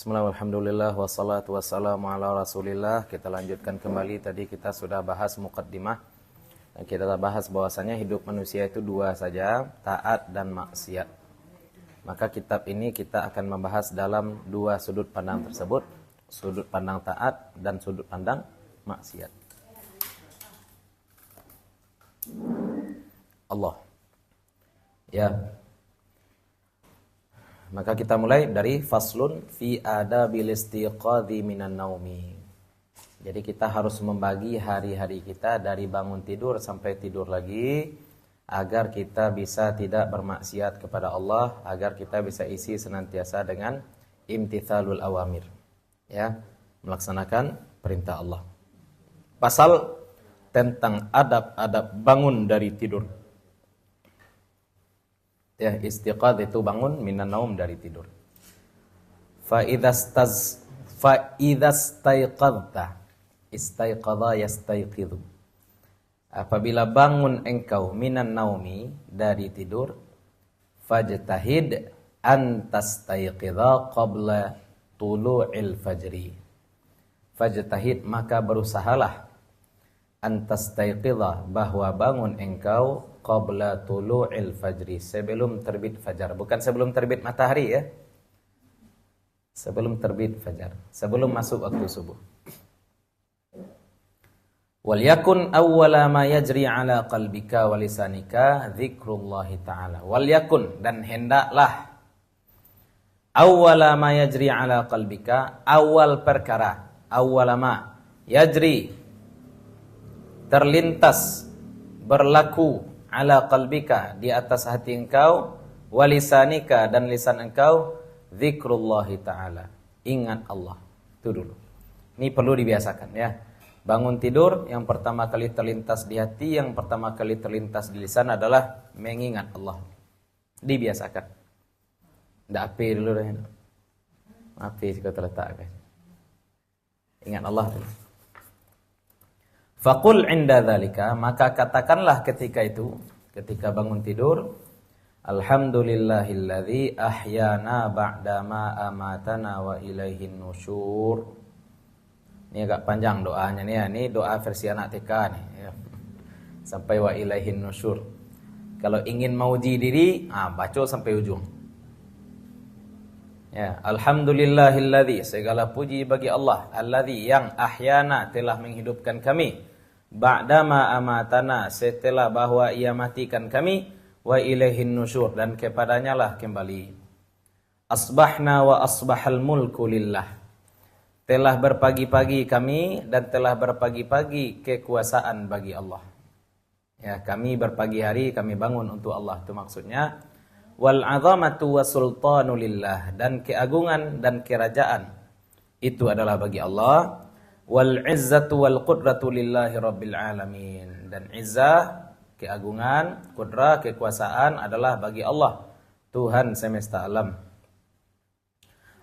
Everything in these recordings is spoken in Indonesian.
Bismillah, alhamdulillah, wassalatu wassalamu ala rasulillah. Kita lanjutkan kembali, tadi kita sudah bahas muqaddimah. Dan kita bahas bahwasanya hidup manusia itu dua saja, taat dan maksiat. Maka kitab ini kita akan membahas dalam dua sudut pandang tersebut, sudut pandang taat dan sudut pandang maksiat. Allah. Ya. Maka kita mulai dari faslun fi adabil istiqadhi minan naumi. Jadi kita harus membagi hari-hari kita dari bangun tidur sampai tidur lagi agar kita bisa tidak bermaksiat kepada Allah, agar kita bisa isi senantiasa dengan imtithalul awamir. Ya, melaksanakan perintah Allah. Pasal tentang adab-adab bangun dari tidur. Ya, istiqadh itu bangun, minan naum dari tidur. Fa idastaiqadta, istaiqadha yastaiqidhu. Apabila bangun engkau minan naumi dari tidur, fajtahid an tastaiqidha qabla tulu'il fajri. Fajtahid, maka berusahalah an tastaiqidha, bahwa bangun engkau qabla tulu'il fajri, sebelum terbit fajar, bukan sebelum terbit matahari ya. Sebelum terbit fajar, sebelum masuk waktu subuh. Wal yakun awwala ma yajri ala qalbika wa lisanika dzikrullahi ta'ala. Wal yakun, dan hendaklah awwala ma yajri ala qalbika, awal perkara, awwala ma yajri, terlintas, berlaku, ala qalbika, di atas hati engkau, walisanika, dan lisan engkau, dzikrullahi ta'ala, ingat Allah. Itu dulu. Ini perlu dibiasakan ya. Bangun tidur, yang pertama kali terlintas di hati, yang pertama kali terlintas di lisan adalah mengingat Allah. Dibiasakan. Ndak api dulu ya. Api juga terletak. Ingat Allah dulu. Faqul inda dzalika, maka katakanlah ketika itu, ketika bangun tidur, alhamdulillahilladzi ahyana ba'dama amatana wa ilaihin nusyur. Ini agak panjang doanya nih ya, ini doa versi anak TK nih ya. Sampai wa ilaihin nusyur. Kalau ingin mauji diri, baca sampai ujung. Ya, alhamdulillahilladzi, segala puji bagi Allah, alladzi, yang ahyana, telah menghidupkan kami, ba'dama amatana, setelah bahwa ia matikan kami, wa ilaihin nusyur, dan kepadanya lah kembali. Asbahna wa asbahal mulku lillah, telah berpagi-pagi kami dan telah berpagi-pagi kekuasaan bagi Allah. Ya, kami berpagi hari, kami bangun untuk Allah, itu maksudnya. Wal 'azamatu wasultanu lillah, dan keagungan dan kerajaan itu adalah bagi Allah. Wal 'izzatu wal qudratu lillahi rabbil alamin, dan izzah, keagungan, kudrah, kekuasaan adalah bagi Allah, Tuhan semesta alam.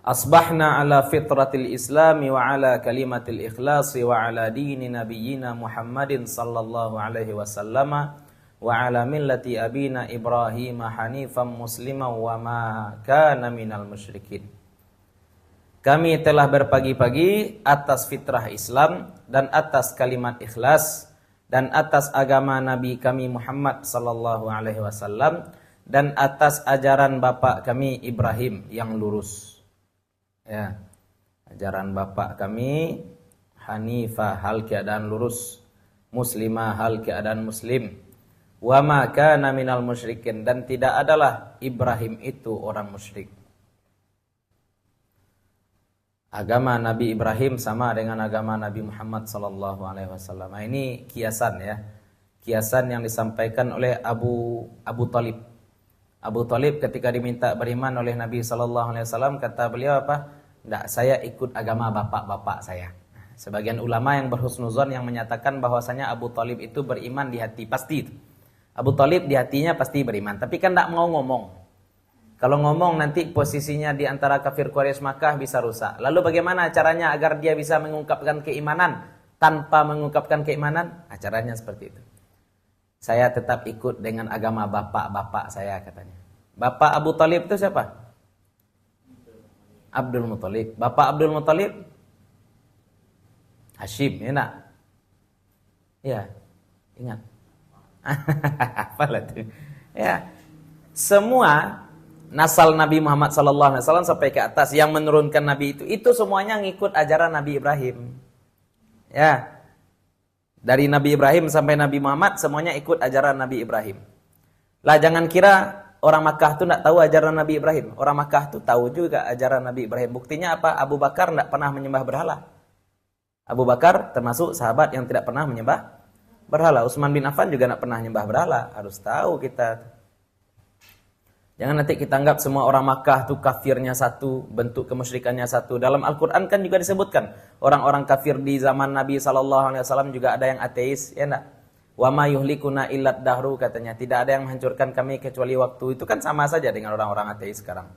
Asbahna ala fitratil islami wa ala kalimatil ikhlasi wa ala dini nabiyyina Muhammadin sallallahu alaihi wasallam wa ala millati abina Ibrahim hanifan musliman wa ma kana minal musyrikin. Kami telah berpagi-pagi atas fitrah Islam dan atas kalimat ikhlas dan atas agama Nabi kami Muhammad sallallahu alaihi wasallam dan atas ajaran bapak kami Ibrahim yang lurus. Ya. Ajaran bapak kami hanifah, hal keadaan lurus, muslimah, hal keadaan muslim. Wa ma kana minal musyrikin, dan tidak adalah Ibrahim itu orang musyrik. Agama Nabi Ibrahim sama dengan agama Nabi Muhammad sallallahu alaihi wasallam. Ini kiasan ya. Kiasan yang disampaikan oleh Abu Talib. Abu Talib ketika diminta beriman oleh Nabi sallallahu alaihi wasallam, kata beliau apa? Tidak, saya ikut agama bapak-bapak saya. Sebagian ulama yang berhusnuzon yang menyatakan bahwasanya Abu Talib itu beriman di hati, pasti itu. Abu Talib di hatinya pasti beriman, tapi kan tidak mau ngomong. Kalau ngomong nanti posisinya di antara kafir Quraisy Makkah bisa rusak. Lalu bagaimana caranya agar dia bisa mengungkapkan keimanan tanpa mengungkapkan keimanan? Caranya seperti itu. Saya tetap ikut dengan agama bapak-bapak saya, katanya. Bapak Abu Talib itu siapa? Abdul Muthalib. Bapak Abdul Muthalib Hashim, ya nak? Ya, ingat. Apalah tuh. Ya. Semua nasal Nabi Muhammad SAW sampai ke atas yang menurunkan Nabi itu semuanya ngikut ajaran Nabi Ibrahim. Ya. Dari Nabi Ibrahim sampai Nabi Muhammad semuanya ikut ajaran Nabi Ibrahim. Lah jangan kira orang Makkah tuh enggak tahu ajaran Nabi Ibrahim. Orang Makkah tuh tahu juga ajaran Nabi Ibrahim. Buktinya apa? Abu Bakar enggak pernah menyembah berhala. Abu Bakar termasuk sahabat yang tidak pernah menyembah berhala. Utsman bin Affan juga enggak pernah menyembah berhala. Harus tahu kita. Jangan nanti kita anggap semua orang Makkah tuh kafirnya satu, bentuk kemusyrikannya satu. Dalam Al-Qur'an kan juga disebutkan orang-orang kafir di zaman Nabi SAW juga ada yang ateis, ya enggak? Wa ma yuhlikuna illat dahru, katanya, tidak ada yang menghancurkan kami kecuali waktu. Itu kan sama saja dengan orang-orang ateis sekarang.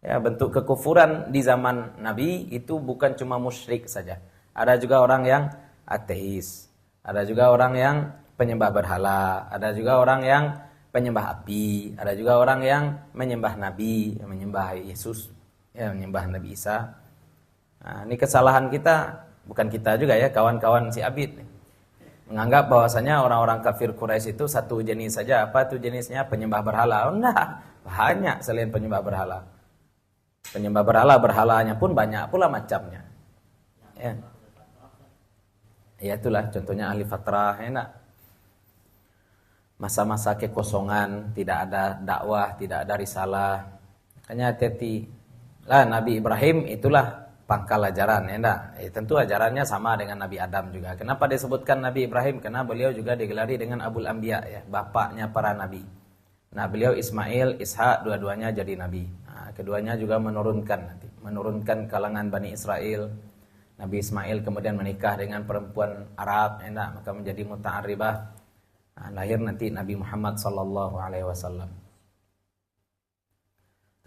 Ya, bentuk kekufuran di zaman Nabi itu bukan cuma musyrik saja. Ada juga orang yang ateis. Ada juga orang yang penyembah berhala. Ada juga orang yang penyembah api. Ada juga orang yang menyembah Nabi, menyembah Yesus, ya, menyembah Nabi Isa. Nah, ini kesalahan kita, bukan kita juga ya, kawan-kawan si Abid. Menganggap bahwasanya orang-orang kafir Quraisy itu satu jenis saja. Apa itu jenisnya? Penyembah berhala. Oh, enggak, banyak selain penyembah berhala. Penyembah berhala, berhalanya pun banyak pula macamnya. Ya. Ya itulah contohnya ahli fatrah, enak. Masa-masa kekosongan, tidak ada dakwah, tidak ada risalah. Makanya hati-hati. Lah Nabi Ibrahim itulah pangkal ajaran, ya tentu ajarannya sama dengan Nabi Adam juga. Kenapa disebutkan Nabi Ibrahim? Karena beliau juga digelari dengan Abul Anbiya, ya, bapaknya para nabi. Nah, beliau Ismail, Ishak, dua-duanya jadi nabi. Nah, keduanya juga menurunkan kalangan Bani Israel. Nabi Ismail kemudian menikah dengan perempuan Arab, maka menjadi muta'arribah. Nah, lahir nanti Nabi Muhammad SAW.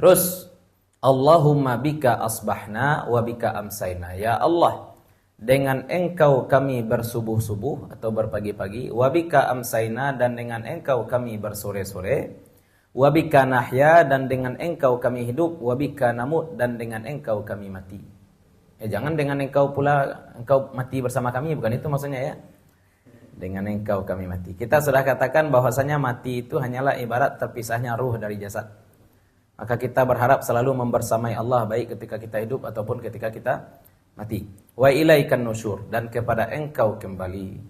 Terus Allahumma bika asbahna wa bika amsayna. Ya Allah, dengan engkau kami bersubuh-subuh atau berpagi-pagi, wa bika amsayna, dan dengan engkau kami bersore-sore, wa bika nahya, dan dengan engkau kami hidup, wa bika namut, dan dengan engkau kami mati. Jangan dengan engkau pula engkau mati bersama kami, bukan itu maksudnya ya. Dengan engkau kami mati. Kita sudah katakan bahwasanya mati itu hanyalah ibarat terpisahnya ruh dari jasad. Maka kita berharap selalu membersamai Allah, baik ketika kita hidup ataupun ketika kita mati. Wa ilaikan nusyur, dan kepada engkau kembali.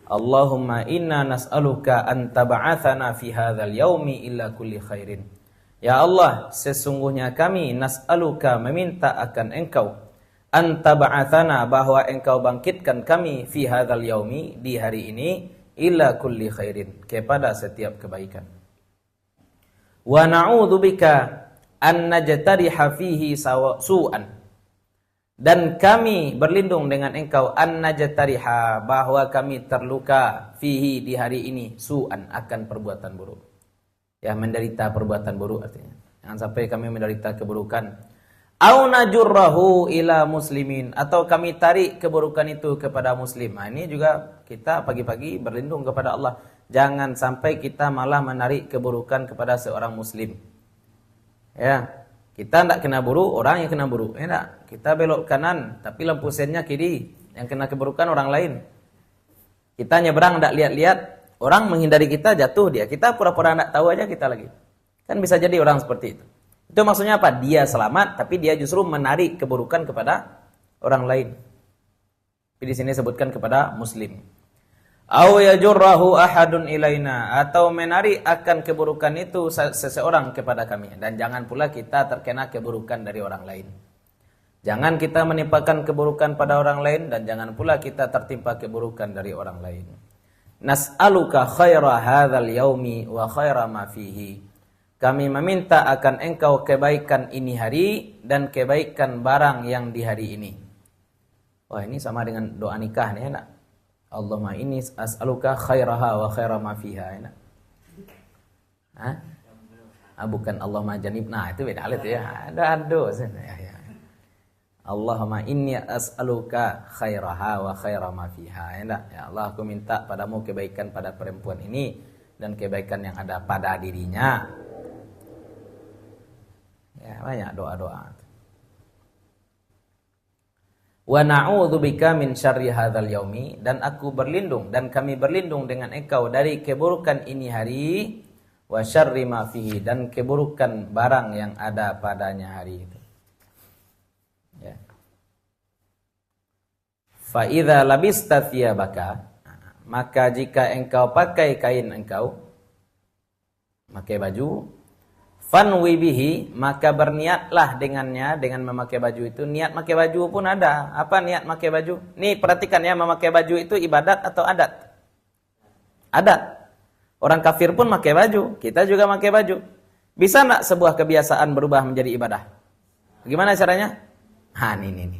Allahumma inna nas'aluka an tab'atsana fi hadzal yaumi illa kulli khairin. Ya Allah, sesungguhnya kami nas'aluka, meminta akan engkau, an tab'atsana, bahwa engkau bangkitkan kami, fi hadzal yaumi, di hari ini, illa kulli khairin, kepada setiap kebaikan. Wa na'udzubika an najtariha fihi su'an, dan kami berlindung dengan engkau, an najtariha, bahwa kami terluka, fihi, di hari ini, su'an, akan perbuatan buruk. Ya, menderita perbuatan buruk artinya. Jangan sampai kami menderita keburukan. Au najurrahu ila muslimin, atau kami tarik keburukan itu kepada muslim. Nah, ini juga kita pagi-pagi berlindung kepada Allah. Jangan sampai kita malah menarik keburukan kepada seorang muslim. Ya, kita tidak kena buruk, orang yang kena buruk. Ya, kita belok kanan, tapi lampu sennya kiri. Yang kena keburukan orang lain. Kita nyebrang tidak lihat-lihat, orang menghindari kita, jatuh dia. Kita pura-pura tidak tahu aja kita lagi. Kan bisa jadi orang seperti itu. Itu maksudnya apa? Dia selamat, tapi dia justru menarik keburukan kepada orang lain. Tapi di sini sebutkan kepada muslim. Au yajurrahu ahadun ilaina, atau menarik akan keburukan itu seseorang kepada kami. Dan jangan pula kita terkena keburukan dari orang lain. Jangan kita menimpakan keburukan pada orang lain, dan jangan pula kita tertimpa keburukan dari orang lain. Nas'aluka khaira hadzal yaumi wa khaira ma fihi. Kami meminta akan engkau kebaikan ini hari dan kebaikan barang yang di hari ini. Wah, ini sama dengan doa nikah nih, enak. Allahumma inni as'aluka khairaha wa khaira ma fiha, enak. Hah? Bukan Allahumma janibna, itu beda alit ya. Aduh. Ya. Allahumma inni as'aluka khairaha wa khaira ma fiha, enak. Ya Allah, aku minta padamu kebaikan pada perempuan ini dan kebaikan yang ada pada dirinya. Ya, banyak doa-doa. Wa na'udzubika min syarri hadzal yaumi, dan aku berlindung dan kami berlindung dengan engkau dari keburukan ini hari, wa syarri ma fihi, dan keburukan barang yang ada padanya hari itu. Ya. Fa idza labista thiyabaka, maka jika engkau pakai kain engkau, pakai baju, fanwi bihi, maka berniatlah dengannya, dengan memakai baju itu. Niat pakai baju pun ada. Apa niat pakai baju? Nih perhatikan ya, memakai baju itu ibadat atau adat? Adat. Orang kafir pun pakai baju, kita juga pakai baju. Bisa enggak sebuah kebiasaan berubah menjadi ibadah? Bagaimana caranya? Nih.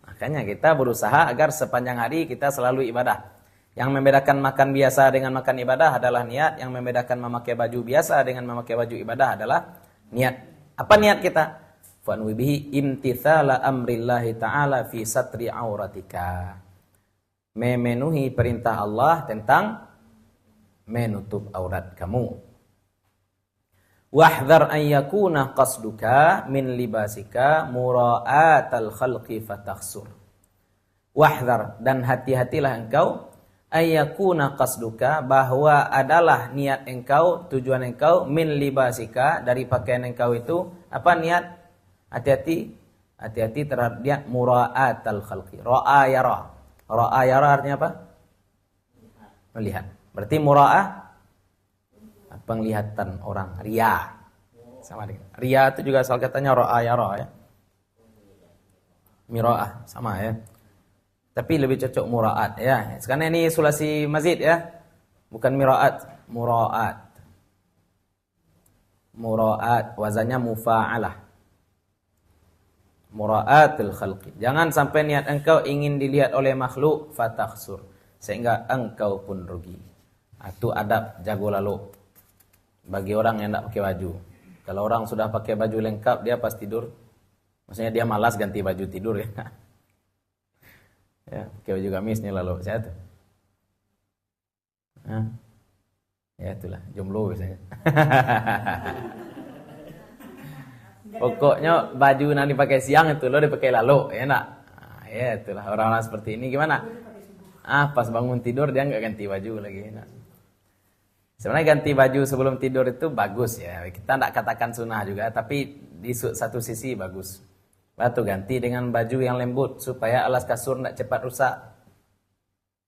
Makanya kita berusaha agar sepanjang hari kita selalu ibadah. Yang membedakan makan biasa dengan makan ibadah adalah niat. Yang membedakan memakai baju biasa dengan memakai baju ibadah adalah niat. Apa niat kita? Fanwi bihi imtithala amrillahi ta'ala fi satri auratika. Memenuhi perintah Allah tentang menutup aurat kamu. Wahdhar an yakuna qasduka min libasika mura'atal khalqi fatakhsur. Wahdhar, dan hati-hatilah engkau, ayyakuna qasduka, bahwa adalah niat engkau, tujuan engkau, min libasika, dari pakaian engkau itu. Apa niat? Hati-hati terhadap dia mura'atal khalqi. Ra'a yara. Ra'a yara artinya apa? Melihat. Berarti mura'ah penglihatan orang, riya. Sama dengan riya itu juga asal katanya ra'a yara ya. Mira'ah sama ya. Tapi lebih cocok mura'at ya. Sekarang ini sulasi mazid ya. Bukan mira'at, mura'at. Mura'at wazannya mufa'alah. Mura'atul khalqi. Jangan sampai niat engkau ingin dilihat oleh makhluk fatakhsur, sehingga engkau pun rugi. Itu adab jago lalu bagi orang yang tidak pakai baju. Kalau orang sudah pakai baju lengkap, dia pas tidur, maksudnya dia malas ganti baju tidur ya. Ya, pakai baju gamis nih lalu saya tuh. Ya itulah jomblo biasanya. Pokoknya baju yang dipakai siang itu lo dipakai lalu, ya nak. Ya itulah orang-orang seperti ini gimana? Pas bangun tidur dia nggak ganti baju lagi, nak. Sebenarnya ganti baju sebelum tidur itu bagus ya. Kita tidak katakan sunnah juga, tapi di satu sisi bagus. Batu ganti dengan baju yang lembut supaya alas kasur tidak cepat rusak.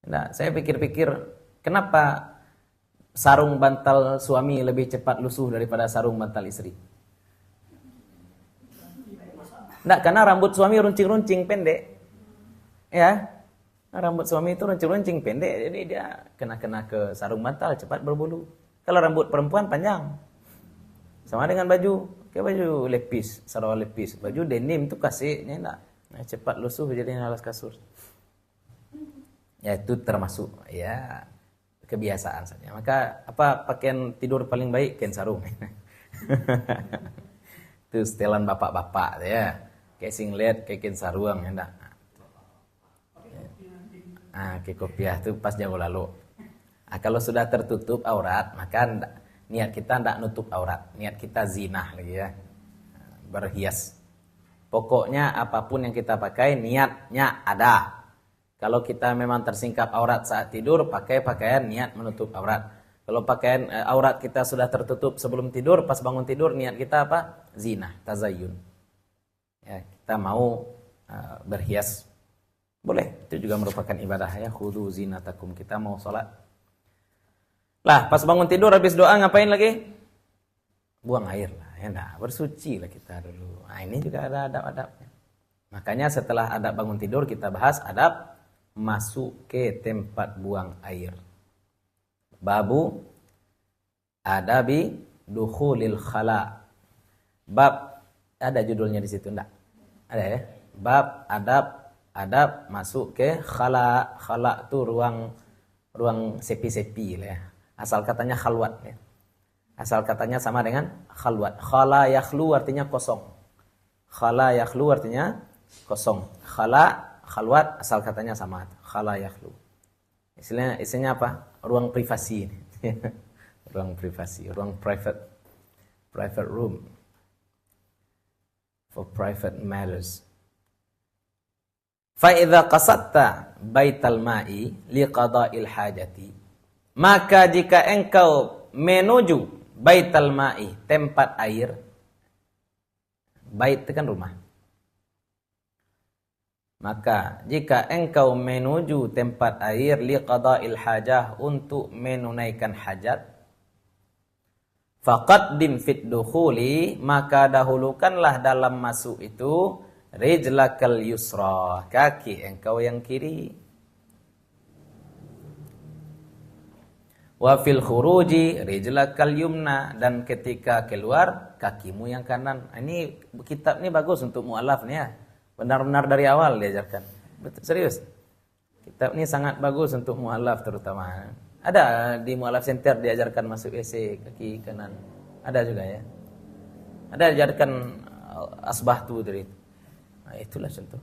Nah, saya pikir-pikir, kenapa sarung bantal suami lebih cepat lusuh daripada sarung bantal istri? Nah, karena rambut suami runcing-runcing pendek. Ya, rambut suami itu runcing-runcing pendek, jadi dia kena ke sarung bantal cepat berbulu. Kalau rambut perempuan panjang, sama dengan baju. Kayak baju lepis, sarung lepis, baju denim itu kasihnya enggak, cepat lusuh jadi alas kasur. Ya itu termasuk ya kebiasaan saja. Maka apa pakaian tidur paling baik? Kain sarung. Itu setelan bapak-bapak ya. Kayak singlet, kayak kain sarung ya enggak. Kayak kopiah itu pas jauh lalu. Kalau sudah tertutup aurat, maka niat kita tidak nutup aurat, niat kita zinah lagi ya, berhias. Pokoknya apapun yang kita pakai niatnya ada. Kalau kita memang tersingkap aurat saat tidur, pakai pakaian niat menutup aurat. Kalau pakaian aurat kita sudah tertutup sebelum tidur, pas bangun tidur niat kita apa? Zinah, tazayyun. Ya, kita mau berhias. Boleh, itu juga merupakan ibadah ya, khudhu zinatakum, kita mau sholat. Lah, pas bangun tidur habis doa ngapain lagi? Buang air lah, ya enggak, bersuci lah kita dulu. Nah, ini juga ada adab-adabnya. Makanya setelah adab bangun tidur kita bahas adab masuk ke tempat buang air. Babu adabi dukhulil khala. Bab ada judulnya di situ enggak? Ada ya? Bab adab masuk ke khala. Khala itu ruang sepi-sepi lah ya. Asal katanya khalwat ya. Asal katanya sama dengan khalwat. Khala yakhlu artinya kosong. Khala yakhlu artinya kosong. Khalwat asal katanya sama. Khala yakhlu. Istilahnya apa? Ruang privasi. Ruang privasi, ruang private room. For private matters. Fa idza qasadta baital ma'i liqada'il hajati. Maka jika engkau menuju baital ma'i, tempat air. Bait itu kan rumah. Maka jika engkau menuju tempat air liqada'il hajah, untuk menunaikan hajat, faqaddim fit dukhuli, maka dahulukanlah dalam masuk itu rijlakal yusra, kaki engkau yang kiri. Wa fil khuruji rijlakal yumna, dan ketika keluar kakimu yang kanan. Ini kitab ini bagus untuk mualaf nih ya. Benar-benar dari awal diajarkan. Betul, serius. Kitab ini sangat bagus untuk mualaf terutama. Ada di mualaf center diajarkan masuk WC kaki kanan. Ada juga ya. Ada diajarkan asbahtu dari itu. Nah, itulah contoh.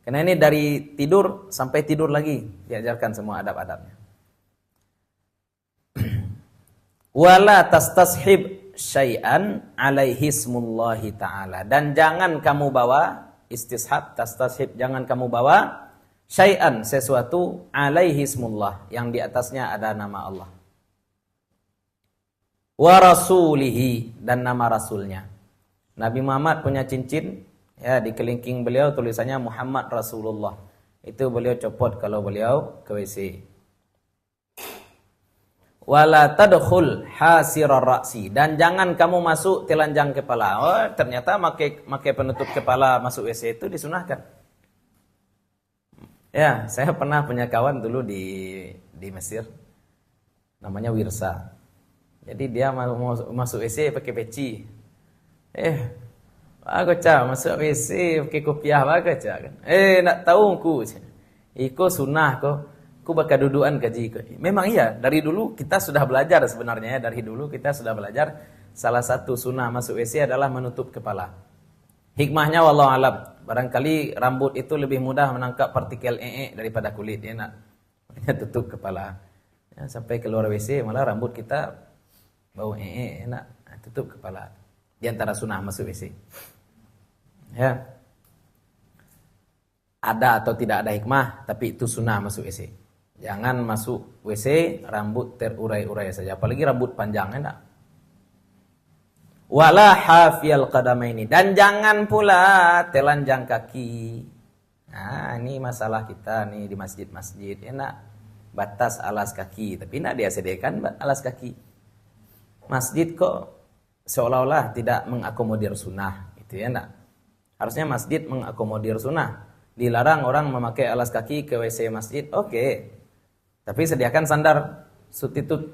Karena ini dari tidur sampai tidur lagi diajarkan semua adab-adabnya. Wala tastashib syai'an alaihi ismullahi ta'ala, dan jangan kamu bawa istishab, tastashib, jangan kamu bawa syai'an, sesuatu, alaihi ismullah, yang di atasnya ada nama Allah, wa rasulihi, dan nama rasulnya. Nabi Muhammad punya cincin ya, di kelingking beliau tulisannya Muhammad Rasulullah. Itu beliau copot kalau beliau ke WC. Wala tadkhul hasirar ra'si, dan jangan kamu masuk telanjang kepala. Oh, ternyata pakai penutup kepala masuk WC itu disunahkan. Ya, saya pernah punya kawan dulu di Mesir. Namanya Wirsa. Jadi dia mau masuk WC pakai peci. Aku masuk WC pakai kopiah baga kan. Nak tahu ku. Iko sunnah ko. Ku bakal dudukan kaji ko. Memang iya, dari dulu kita sudah belajar sebenarnya ya, dari dulu kita sudah belajar salah satu sunnah masuk WC adalah menutup kepala. Hikmahnya wallahu alam. Barangkali rambut itu lebih mudah menangkap partikel daripada kulit, ya nak. Makanya tutup kepala. Ya, sampai keluar WC malah rambut kita bau enak. Tutup kepala. Di antara sunnah masuk WC. Ya. Ada atau tidak ada hikmah, tapi itu sunnah masuk WC. Jangan masuk WC rambut terurai-urai saja, apalagi rambut panjang, enak. Wala hafiyal qadamaini, dan jangan pula telanjang kaki. Nah, ini masalah kita nih di masjid-masjid, enak batas alas kaki, tapi nak dia sediakan alas kaki. Masjid kok seolah-olah tidak mengakomodir sunnah, itu ya enggak. Harusnya masjid mengakomodir sunnah. Dilarang orang memakai alas kaki ke WC masjid, oke. Tapi sediakan sandar substitut.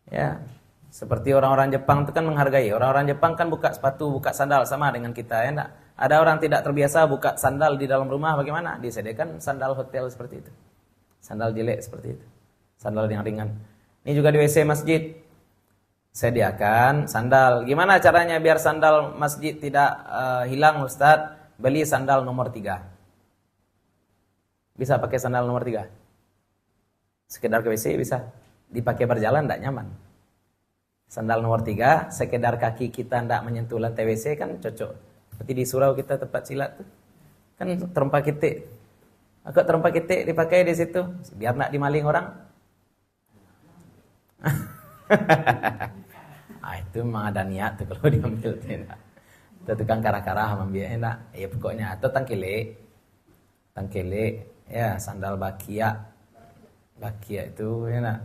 Ya, seperti orang-orang Jepang itu kan menghargai. Orang-orang Jepang kan buka sepatu, buka sandal sama dengan kita, ya enggak. Ada orang tidak terbiasa buka sandal di dalam rumah, bagaimana? Disediakan sandal hotel seperti itu. Sandal jelek seperti itu. Sandal yang ringan. Ini juga di WC masjid. Sediakan sandal. Gimana caranya biar sandal masjid tidak hilang, Ustaz? Beli sandal nomor 3. Bisa pakai sandal nomor 3? Sekedar ke WC bisa. Dipakai berjalan tidak nyaman. Sandal nomor 3, sekedar kaki kita tidak menyentuh lantai WC kan cocok. Seperti di surau kita tempat silat tuh. Kan terempa ketik. Agak terempa ketik dipakai di situ. Biar tidak dimaling orang. Itu memang ada niat tuh kalau diambil tidak. Itu tukang karah-karah ambil enak. Ya pokoknya atau tangkele ya sandal bakia itu enak.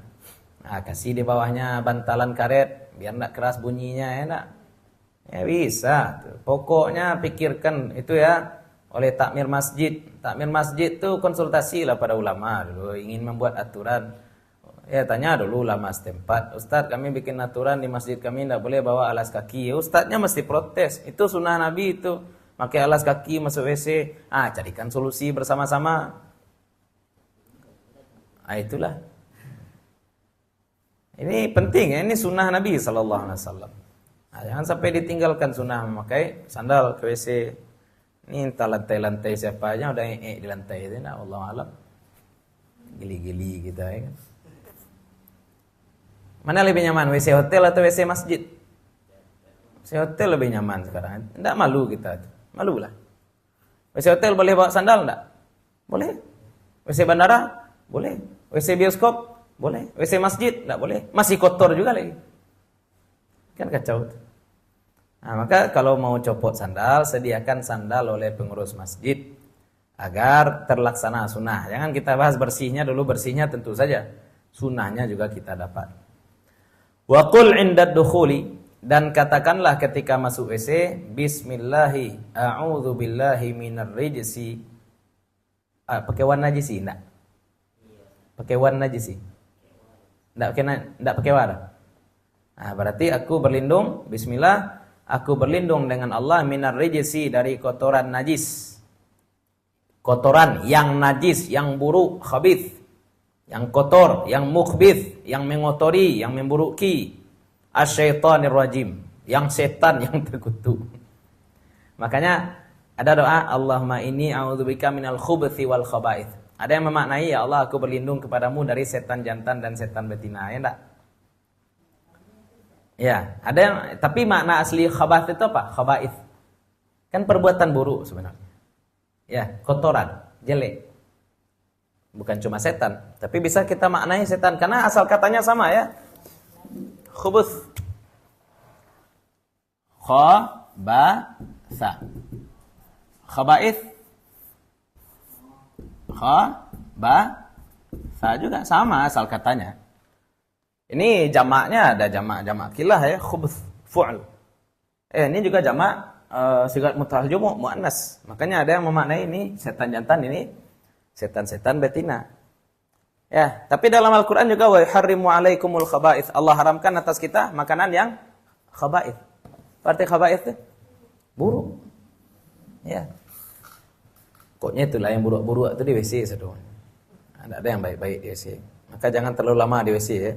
Nah, kasih di bawahnya bantalan karet biar enggak keras bunyinya enak. Ya bisa tuh. Pokoknya pikirkan itu ya oleh takmir masjid. Takmir masjid tuh konsultasi lah pada ulama dulu ingin membuat aturan. Ya tanya dulu ulama setempat, Ustaz kami bikin aturan di masjid kami tidak boleh bawa alas kaki. Ya, Ustaznya mesti protes, itu sunnah Nabi itu, pakai alas kaki masuk WC. Carikan solusi bersama-sama. Itulah. Ini penting ya, ini sunnah Nabi sallallahu alaihi wasallam. Jangan sampai ditinggalkan sunnah memakai sandal ke WC. Ini entah lantai-lantai siapa aja udah di lantai itu, nah Allah alam. Gili-gili kita ya kan. Mana lebih nyaman, WC hotel atau WC masjid? WC hotel lebih nyaman sekarang. Tidak malu kita. Malu lah. WC hotel boleh bawa sandal enggak? Boleh. WC bandara? Boleh. WC bioskop? Boleh. WC masjid? Enggak boleh. Masih kotor juga lagi. Kan kacau. Nah, maka kalau mau copot sandal, sediakan sandal oleh pengurus masjid agar terlaksana sunnah. Jangan kita bahas bersihnya dulu, bersihnya tentu saja. Sunnahnya juga kita dapat. Wa qul 'inda dukhuli, dan katakanlah ketika masuk WC, bismillahi a'udzu billahi minar rijsi. Pakai wan najisi enggak? Pakai wan najisi. Enggak pakai wa. Nah, berarti aku berlindung, bismillah, aku berlindung dengan Allah minar rijsi, dari kotoran najis. Kotoran yang najis, yang buruk, khabith, yang kotor, yang mukhbith, yang mengotori, yang memburuki. Asyaitonir rajim, yang setan yang terkutuk. Makanya ada doa, Allahumma inni a'udzubika minal khubuthi wal khaba'ith. Ada yang memaknai, ya Allah, aku berlindung kepadamu dari setan jantan dan setan betina, ya enggak? Ya, ada yang, tapi makna asli khabath itu apa? Khaba'ith. Kan perbuatan buruk sebenarnya. Ya, kotoran, jelek. Bukan cuma setan, tapi bisa kita maknai setan karena asal katanya sama ya. Khubuth. Khabatha. Khaba'ith. Khabatha juga sama asal katanya. Ini jamaknya ada jamak kilah ya, khubuth, fu'al. Ini juga jamak sigat mutahal jumu' muannas. Makanya ada yang memaknai ini setan jantan, ini setan-setan betina. Ya, tapi dalam Al-Qur'an juga wa yuharrimu 'alaikumul khaba'ith. Allah haramkan atas kita makanan yang khaba'ith. Berarti khaba'ith itu buruk. Ya. Pokoknya itulah yang buruk-buruk itu di WC saudara. Ada yang baik-baik di WC. Maka jangan terlalu lama di WC ya.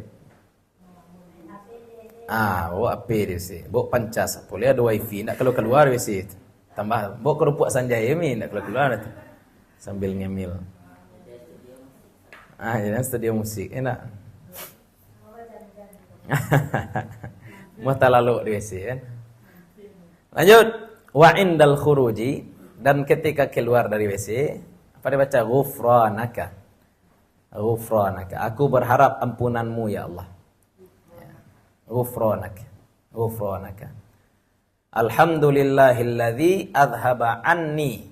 Bawa AP di WC. Bawa pancas. Boleh ada wifi. Tak keluar WC. Tambah. Bawa kerupuk sanjaya mi. Tak keluar. Sambil ngemil. Jadi studio musik. Enak. Muhta lalu di WC kan. Lanjut. Wa indal khuruji. Dan ketika keluar dari WC. Apa dia baca? Ghufranaka. Ghufranaka. Aku berharap ampunanmu ya Allah. Ghufranaka. Ghufranaka. Alhamdulillahilladzi adhaba anni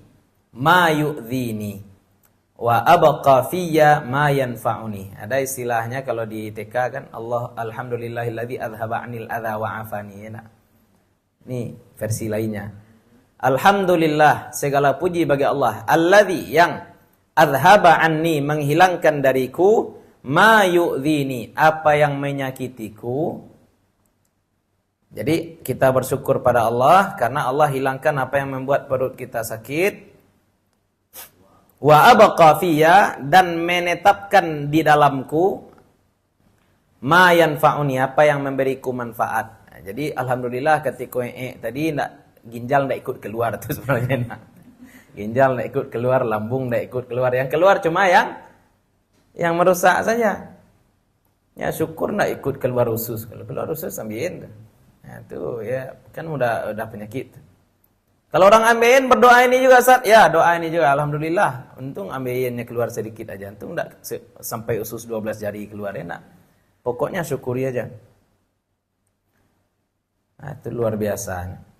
ma yu'dhini wa abqa fiyya ma yanfa'uni. Ada istilahnya kalau di TK kan, alhamdulillahilladzi adhaba anil adha wa afani. Ini versi lainnya. Alhamdulillah, segala puji bagi Allah, alladzi, yang adhaba anni, menghilangkan dariku, ma yu'dhini, apa yang menyakitiku. Jadi kita bersyukur pada Allah karena Allah hilangkan apa yang membuat perut kita sakit. Wa abqa fiyya, dan menetapkan di dalamku, ma yanfa'uni, apa yang memberiku manfaat. Nah, jadi alhamdulillah ketika tadi ginjal enggak ikut keluar tuh sebenarnya. Ginjal enggak ikut keluar, lambung enggak ikut keluar. Yang keluar cuma yang merusak saja. Ya syukur enggak ikut keluar usus. Kalau keluar usus ambilin. Nah, itu ya kan udah penyakit. Kalau orang ambeien berdoa ini juga Ustaz, ya doa ini juga alhamdulillah. Untung ambeiennya keluar sedikit aja. Untung enggak sampai usus 12 jari keluar, enak. Pokoknya syukuri aja. Nah, itu luar biasa.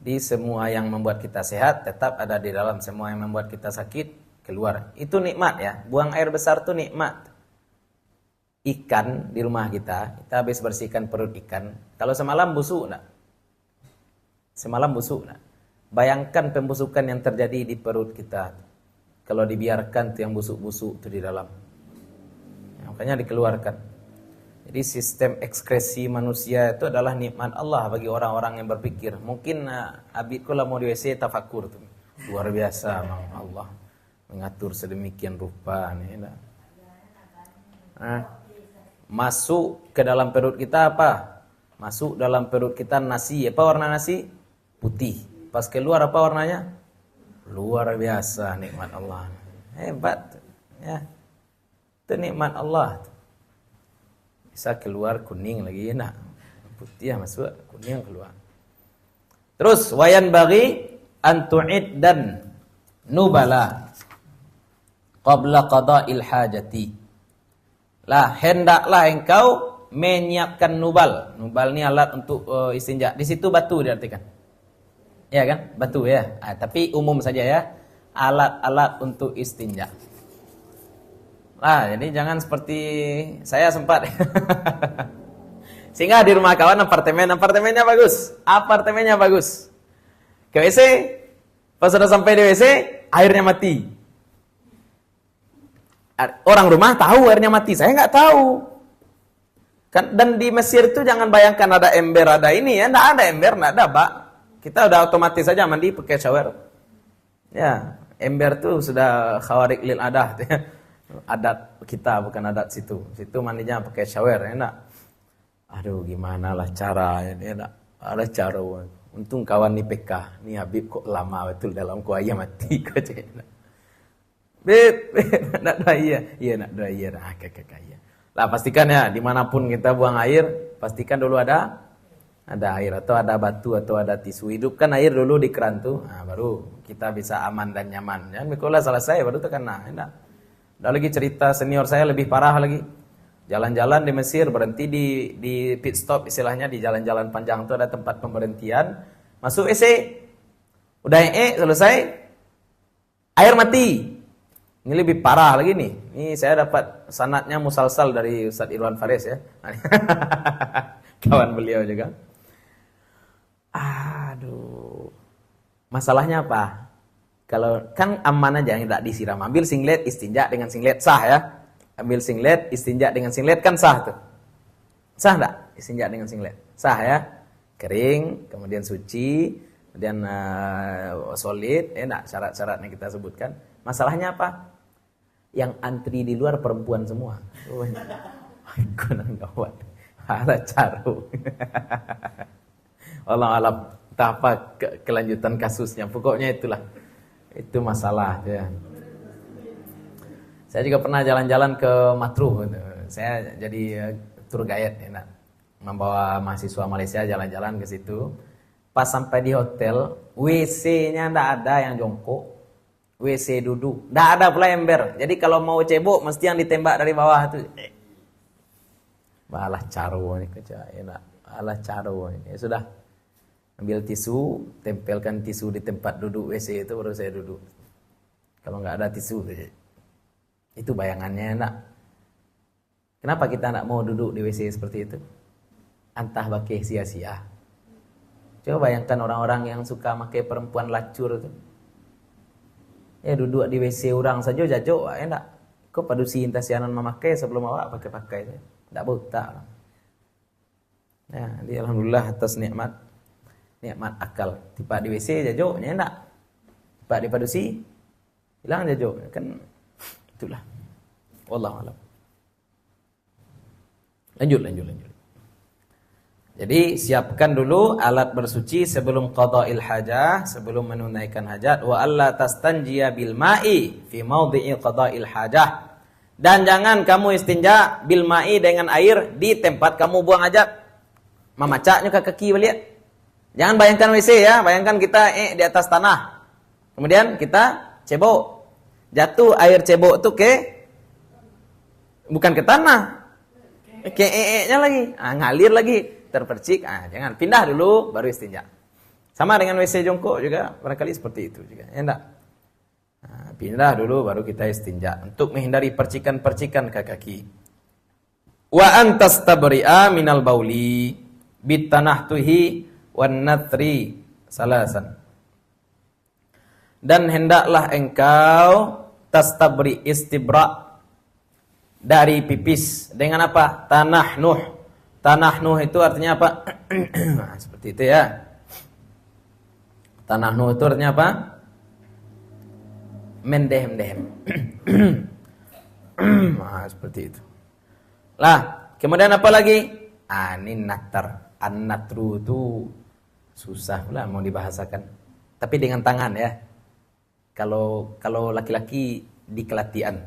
Di semua yang membuat kita sehat tetap ada di dalam, semua yang membuat kita sakit keluar. Itu nikmat ya. Buang air besar itu nikmat. Ikan di rumah kita habis bersihkan perut ikan. Kalau semalam busuk enggak? Semalam busuk enggak? Bayangkan pembusukan yang terjadi di perut kita. Kalau dibiarkan tuh yang busuk-busuk itu di dalam. Ya, makanya dikeluarkan. Jadi sistem ekskresi manusia itu adalah nikmat Allah bagi orang-orang yang berpikir. Mungkin abidku lah mau di WC tafakur tuh. Luar biasa Allah mengatur sedemikian rupa nih. Masuk ke dalam perut kita apa? Masuk dalam perut kita nasi. Apa warna nasi? Putih. Pas keluar apa warnanya? Luar biasa nikmat Allah. Hebat. Ya. Itu nikmat Allah. Bisa keluar kuning lagi enak. Putih masuk, kuning keluar. Terus wayan bagi antu'id dan nubala qabla qada'il hajati. Lah, hendaklah engkau menyiapkan nubal. Nubal ni alat untuk istinja. Di situ batu diartikan. Ya kan? Batu ya. Tapi umum saja ya. Alat-alat untuk istinja. Lah, jadi jangan seperti saya sempat. Sehingga di rumah kawan apartemennya bagus. Apartemennya bagus. Ke WC, pas sudah sampai di WC, airnya mati. Orang rumah tahu airnya mati, saya nggak tahu. Kan, dan di Mesir itu jangan bayangkan ada ember, ada ini ya, nggak ada ember, nggak ada bak. Kita udah otomatis saja mandi pakai shower. Ya, ember tuh sudah khawarik lil adah. Adat kita bukan adat situ. Situ mandinya pakai shower, ya enggak? Aduh, gimana lah caranya, ya enggak? Ada cara. Untung kawan ni PK, ni Habib kok lama betul dalam kuaya mati kau cakap. Beb, nak doa iya nak doa iya, kakak iya. Lah pastikan ya, dimanapun kita buang air, pastikan dulu ada air atau ada batu atau ada tisu. Hidupkan air dulu di keran tuh, baru kita bisa aman dan nyaman. Ya, mikola selesai baru tekan enak. Ada lagi cerita senior saya lebih parah lagi. Jalan-jalan di Mesir, berhenti di pit stop istilahnya, di jalan-jalan panjang itu ada tempat pemberhentian. Masuk WC, udah selesai, air mati. Ini lebih parah lagi nih. Ini saya dapat sanadnya musalsal dari Ustaz Irwan Faris ya. Kawan beliau juga. Aduh. Masalahnya apa? Kalau kan aman aja, tidak disiram. Ambil singlet, istinja dengan singlet sah ya. Ambil singlet, istinja dengan singlet kan sah tuh. Sah enggak? Istinja dengan singlet. Sah ya. Kering, kemudian suci, kemudian solid, enggak syarat-syaratnya kita sebutkan. Masalahnya apa? Yang antri di luar perempuan semua. Kunang gawat. Ada caro. Allah alam, entah apa kelanjutan kasusnya. Pokoknya itulah. Itu masalah ya. Saya juga pernah jalan-jalan ke Matruh. Saya jadi tour guide ya, membawa mahasiswa Malaysia jalan-jalan ke situ. Pas sampai di hotel, WC-nya enggak ada yang jongkok. WC duduk. Enggak ada pula ember. Jadi kalau mau cebok mesti yang ditembak dari bawah tuh. Balah caro ini kerja enak. Alah caro ini. Ya sudah. Ambil tisu, tempelkan tisu di tempat duduk WC itu baru saya duduk. Kalau enggak ada tisu, itu bayangannya enak. Kenapa kita nak mau duduk di WC seperti itu? Antah pakai sia-sia. Coba bayangkan orang-orang yang suka pakai perempuan lacur itu. Ya duduk di WC orang saja jajok, enak. Kok padusi intasianan memakai sebelum awak pakai-pakai itu. Tidak buta. Ya, di alhamdulillah atas nikmat akal. Tiba di WC jajoknya enak. Tiba di padusi hilang jajok. Kan itulah. Wallahu a'lam. Lanjut. Jadi siapkan dulu alat bersuci sebelum qada'il hajah, sebelum menunaikan hajat. Wa alla tastanjiya bil ma'i fi maudhi'i qada'il hajah. Dan jangan kamu istinja bil ma'i dengan air di tempat kamu buang hajat. Memacaknya ke kaki balik. Jangan bayangkan WC ya, bayangkan kita di atas tanah. Kemudian kita cebok. Jatuh air cebok itu bukan ke tanah. Ke nya lagi. Ngalir lagi, terpercik. Jangan, pindah dulu baru istinja. Sama dengan WC jongkok juga barangkali seperti itu juga. Ya enggak? Pindah dulu baru kita istinja untuk menghindari percikan-percikan ke kaki. Wa antas tabri'a minal bauli bitanahtuhi wan natri salasan. Dan hendaklah engkau tastabri istibra dari pipis dengan apa? Tanah Nuh. Tanah Nuh itu artinya apa? Seperti itu ya. Tanah Nuh itu artinya apa? Mendehem-dehem. Seperti itu. Lah, kemudian apa lagi? Ini natar. An-natru itu susah pula mau dibahasakan. Tapi dengan tangan ya. Kalau laki-laki dikelatian.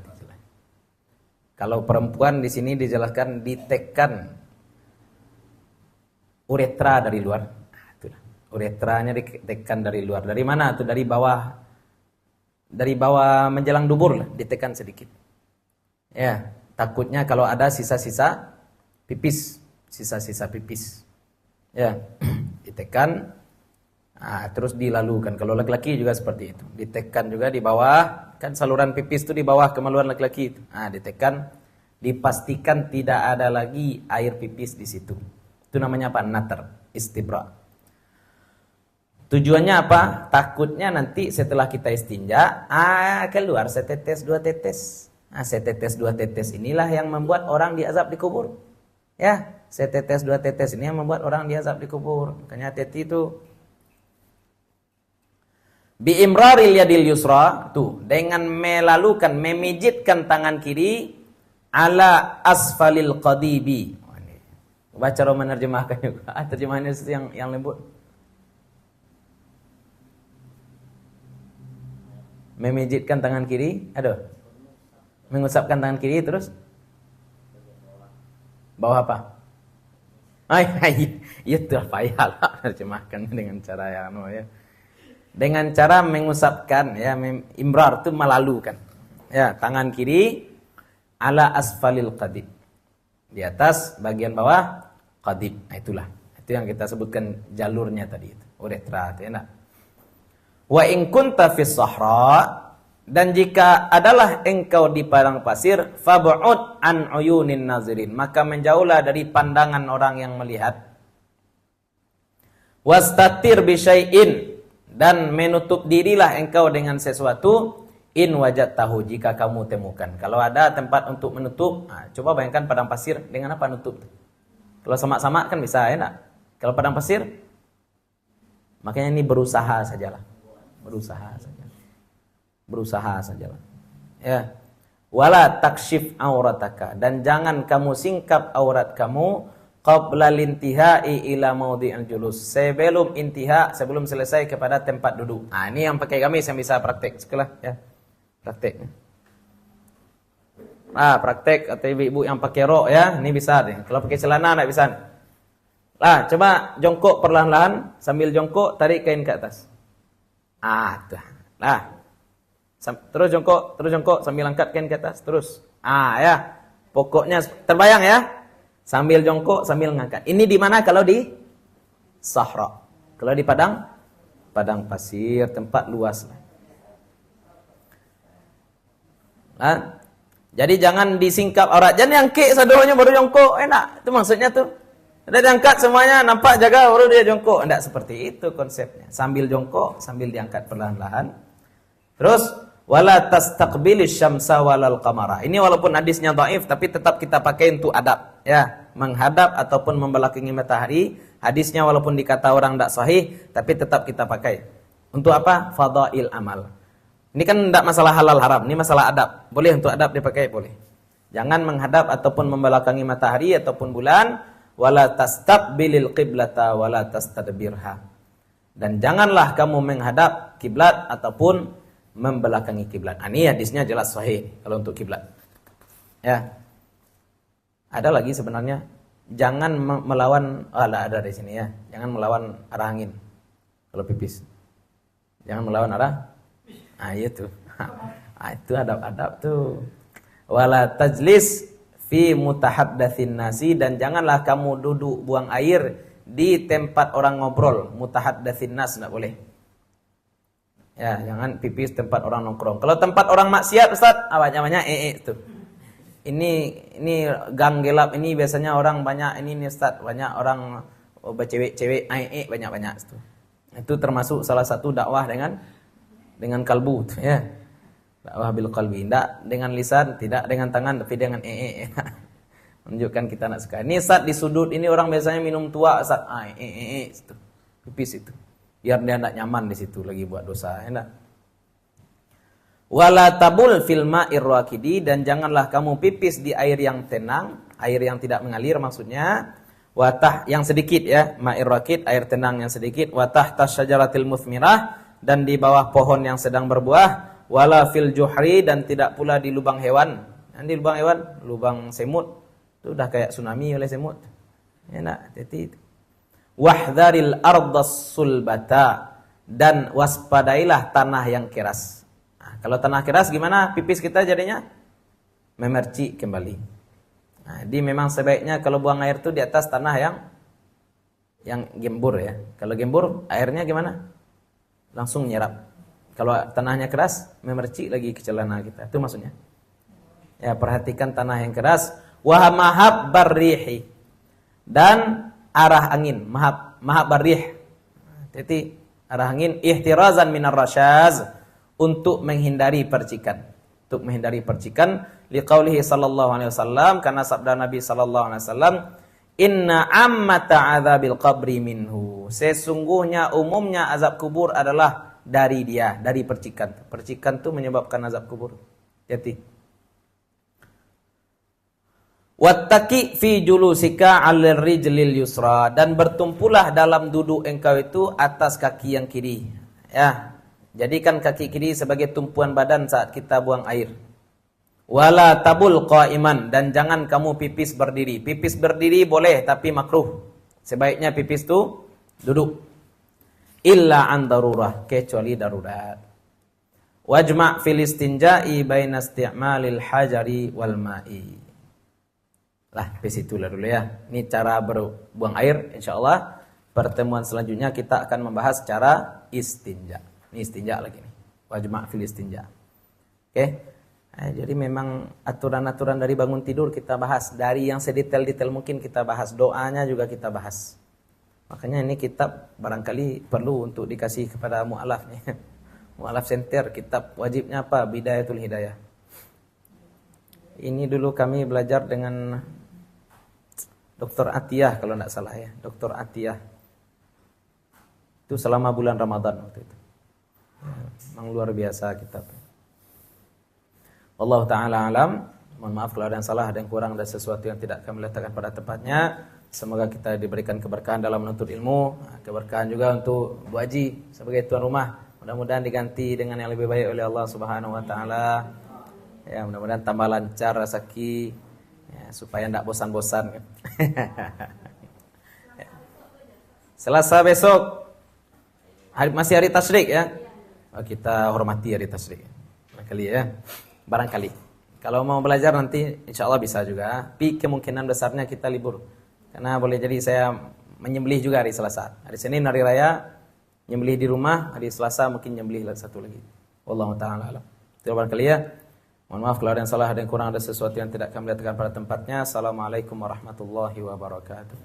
Kalau perempuan di sini dijelaskan ditekan uretra dari luar. Itulah. Uretranya ditekan dari luar. Dari mana tuh? Dari bawah. Dari bawah menjelang dubur lah, ditekan sedikit. Ya, takutnya kalau ada sisa-sisa pipis, sisa-sisa pipis. Ya, ditekan. Nah, terus dilalukan. Kalau laki-laki juga seperti itu. Ditekan juga di bawah, kan saluran pipis itu di bawah kemaluan laki-laki itu. Nah, ditekan, dipastikan tidak ada lagi air pipis di situ. Itu namanya apa? Natar, istibra. Tujuannya apa? Takutnya nanti setelah kita istinja, keluar setetes dua tetes. Setetes dua tetes inilah yang membuat orang diazab di kubur. Ya, setetes dua tetes ini yang membuat orang diazab di kubur. Makanya hati-hati itu. Bi imraril yadil yusra, tuh, dengan melalukan, memijitkan tangan kiri ala asfalil qadibi. Baca Roma menerjemahkan juga. Terjemahannya yang lembut. Memijitkan tangan kiri, mengusapkan tangan kiri terus bawah apa? Itu payah lah terjemahkan dengan cara yang ya. Dengan cara mengusapkan ya, imrar itu melalukan. Ya, tangan kiri ala asfalil qadib. Di atas bagian bawah qadib. Nah, itulah. Itu yang kita sebutkan jalurnya tadi itu. Uretra, ya. Wa in kunta fis sahra, dan jika adalah engkau di padang pasir, fab'ud an uyunin nazirin, maka menjauhlah dari pandangan orang yang melihat. Wastatir bi syai'in, dan menutup dirilah engkau dengan sesuatu, in wajadtahu, jika kamu temukan. Kalau ada tempat untuk menutup, coba bayangkan padang pasir dengan apa nutup? Kalau sama-sama kan bisa, ya enggak? Kalau padang pasir, makanya ini berusaha sajalah. Berusaha sajalah. Ya. Wala takshif aurataka, dan jangan kamu singkap aurat kamu qabla lintihai ila maudhi'il julus, sebelum selesai kepada tempat duduk. Ini yang pakai gamis yang bisa praktek sekolah ya. Praktek. Praktek atau ibu-ibu yang pakai rok ya, ini bisa deh. Kalau pakai celana enggak bisa. Coba jongkok perlahan-lahan, sambil jongkok tarik kain ke atas. Terus jongkok sambil angkat kain ke atas, terus. Ya. Pokoknya terbayang ya? Sambil jongkok, sambil ngangkat. Ini di mana kalau di sahra? Kalau di padang pasir, tempat luas. Jadi jangan disingkap aurat. Jangan angkat sadonya baru jongkok. Enak. Itu maksudnya tuh. Udah diangkat semuanya, nampak jaga baru dia jongkok. Tidak seperti itu konsepnya. Sambil jongkok, sambil diangkat perlahan-lahan. Terus wala tastaqbilis syamsa walal qamara. Ini walaupun hadisnya dhaif tapi tetap kita pakai untuk adab ya, menghadap ataupun membelakangi matahari. Hadisnya walaupun dikata orang tidak sahih tapi tetap kita pakai. Untuk apa? Fadail amal. Ini kan tidak masalah halal haram, ini masalah adab. Boleh untuk adab dipakai, boleh. Jangan menghadap ataupun membelakangi matahari ataupun bulan. Wala tastaqbilil qiblata wala tastadbirha. Dan janganlah kamu menghadap kiblat ataupun membelakangi kiblat. Ini hadisnya jelas sahih kalau untuk kiblat. Ya. Ada lagi sebenarnya, jangan melawan ada di sini ya. Jangan melawan arah angin kalau pipis. Jangan melawan arah. Itu. Itu adab-adab tuh. Wala tajlis fi mutahaddatsin nasi, dan janganlah kamu duduk buang air di tempat orang ngobrol. Mutahaddatsin nas enggak boleh. Ya, jangan pipis tempat orang nongkrong. Kalau tempat orang maksiat, Ustaz, banyak-banyak itu. Ini gang gelap ini biasanya orang banyak ini nih Ustaz, banyak orang cewek-cewek banyak-banyak itu. Itu termasuk salah satu dakwah dengan kalbu ya. Dakwah bil qalbi, tidak dengan lisan, tidak dengan tangan, tapi dengan menunjukkan kita nak suka. Ini Ustaz di sudut ini orang biasanya minum tua Ustaz. Itu. Pipis itu. Biar dia tidak nyaman di situ lagi buat dosa, ya. Wala tabul fil ma'ir raqidi, dan janganlah kamu pipis di air yang tenang, air yang tidak mengalir maksudnya. Watah yang sedikit ya, ma'ir raqid, air tenang yang sedikit. Watah tasyajaratil muthmirah, dan di bawah pohon yang sedang berbuah. Wala fil juhri, dan tidak pula di lubang hewan. Di lubang hewan, lubang semut. Itu udah kayak tsunami oleh semut. Enak, jadi itu. Wahdharil ardas sulbata, dan waspadailah tanah yang keras. Nah, kalau tanah keras gimana pipis kita jadinya? Memercik kembali. Nah, jadi memang sebaiknya kalau buang air itu di atas tanah yang gembur ya. Kalau gembur airnya gimana? Langsung nyerap. Kalau tanahnya keras, memercik lagi ke celana kita. Itu maksudnya. Ya, perhatikan tanah yang keras. Wa mahab barrihi, dan arah angin. Mahab barrih. Jadi arah angin ihtirazan minar rasyaz, untuk menghindari percikan. Untuk menghindari percikan, liqaulihi sallallahu alaihi wasallam, karena sabda Nabi sallallahu alaihi wasallam, inna ammata azabil qabri minhu. Sesungguhnya umumnya azab kubur adalah dari dia, dari percikan. Percikan itu menyebabkan azab kubur. Jadi wattaqi fi julusika 'alal rijlil yusra, dan bertumpulah dalam duduk engkau itu atas kaki yang kiri. Ya, jadikan kaki kiri sebagai tumpuan badan saat kita buang air. Wala tabul qa'iman, dan jangan kamu pipis berdiri. Pipis berdiri boleh tapi makruh. Sebaiknya pipis itu duduk. Illa an darurah, kecuali darurat. Wajma' fil istinja'i baina isti'malil hajari wal ma'i. Lah, di situlah dulu ya. Ini cara berbuang air. Insyaallah pertemuan selanjutnya kita akan membahas cara istinja. Ini istinja lagi nih. Wajma' fil istinja. Oke. Nah, jadi memang aturan-aturan dari bangun tidur kita bahas. Dari yang sedetail-detail mungkin kita bahas. Doanya juga kita bahas. Makanya ini kitab barangkali perlu untuk dikasih kepada mu'alaf nih. Mu'alaf center, kitab wajibnya apa? Bidayatul Hidayah. Ini dulu kami belajar dengan Dr. Atiyah kalau tidak salah ya. Dr. Atiyah. Itu selama bulan Ramadan waktu itu. Memang luar biasa kitab. Allah Ta'ala alam. Mohon maaf kalau ada yang salah, ada yang kurang, ada sesuatu yang tidak kami letakkan pada tempatnya. Semoga kita diberikan keberkahan dalam menuntut ilmu, keberkahan juga untuk Bu Haji sebagai tuan rumah. Mudah-mudahan diganti dengan yang lebih baik oleh Allah Subhanahu wa taala. Ya, mudah-mudahan tambah lancar rezeki ya, supaya tidak bosan-bosan. Selasa besok masih hari tasyrik ya. Oh, kita hormati hari tasyrik. Barangkali ya. Barangkali. Kalau mau belajar nanti insyaallah bisa juga. Tapi kemungkinan besarnya kita libur. Karena boleh jadi saya menyembelih juga hari Selasa. Hari Senin hari raya nyembelih di rumah, hari Selasa mungkin nyembelih satu lagi. Wallahu ta'ala alam. Itu barangkali ya. Mohon maaf kalau ada yang salah, ada yang kurang, ada sesuatu yang tidak kami letakkan pada tempatnya. Assalamualaikum warahmatullahi wabarakatuh.